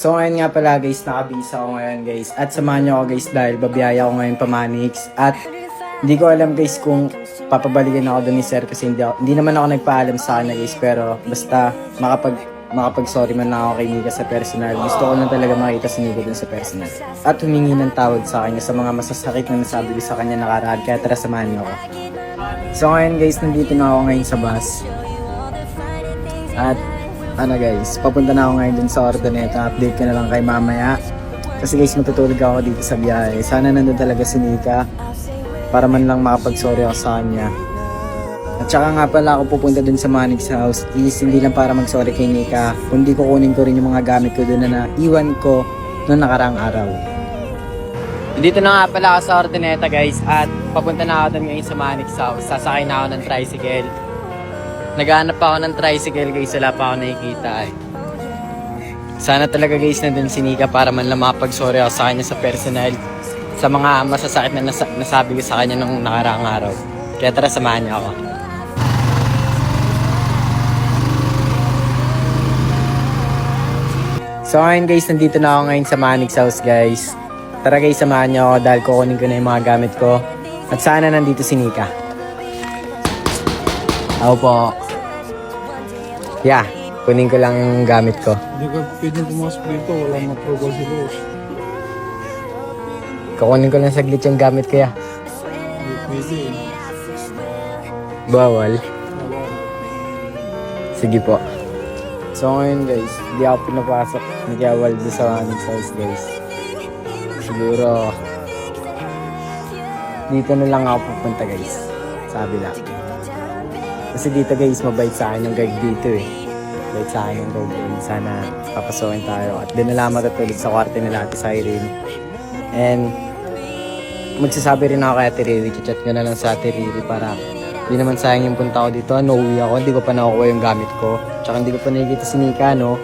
So ngayon nga pala guys, nakabisa ako ngayon guys. At samahan niyo ako guys dahil babiyaya ako ngayon pa Manix. At hindi ko alam guys kung papabalikan ako doon ni sir kasi hindi naman ako nagpaalam sa kanya guys. Pero basta makapag-sorry man lang ako kay Nika sa personal. Gusto ko lang talaga makita si Nika dun sa personal. At humingi ng tawad sa kanya sa mga masasakit na nasabi ko sa kanya nakaraan. Kaya tara samahan niyo ako. So ngayon guys, nandito na ako ngayon sa bus. At ano guys, papunta na ako ngayon dun sa Ordoneta. Update ko na lang kay mamaya. Kasi guys, matutulog ako dito sa biyahe. Sana nandun talaga si Nika para man lang makapag-sorry ako sa kanya. At saka nga pala ako pupunta dun sa Manix house is hindi lang para mag-sorry kay Nika, kundi kukunin ko rin yung mga gamit ko dun na naiwan ko noong nakaraang araw. Dito na nga pala ako sa Ordoneta guys at papunta na ako dun ngayon sa Manix house. Sasakay na ako ng tricycle. Naghahanap pa ako ng tricycle guys, wala pa ako nakikita eh. Sana talaga guys nandun si Nika para man lang makapag-sorry ako sa kanya sa personal. Sa mga masasakit na nasabi ko sa kanya nung nakaraang araw. Kaya tara samahan niya ako. So ngayon guys, nandito na ako ngayon sa Manix house guys. Tara guys, samahan niyo ako dahil kukunin ko na yung mga gamit ko. At sana nandito si Nika. Ako po. Yeah, kunin ko lang yung gamit ko. Hindi ka pwedeng pumasok dito, walang approval si boss. Kukunin ko lang saglit yung gamit ko ya. Hindi pwede eh. Bawal. Wala. Sige po. So ngayon guys, hindi ako pinapasok ni Kuya Waldo sa Manix house guys. Siguro dito na lang ako pupunta guys. Sabi lang. Kasi dito guys, mabait sa akin yung guard dito eh. Mabait sa akin yung guard. Sana papasokin tayo. At din na lang matutulog sa kwarto nila Ate Cyrene. And magsasabi rin ako kay Ate Riri. Chat ko na lang sa Ate Riri para hindi naman sayang yung punta ko dito. No uwi ako, hindi ko pa nakukuha yung gamit ko. Tsaka hindi ko pa nakikita si Nika, no?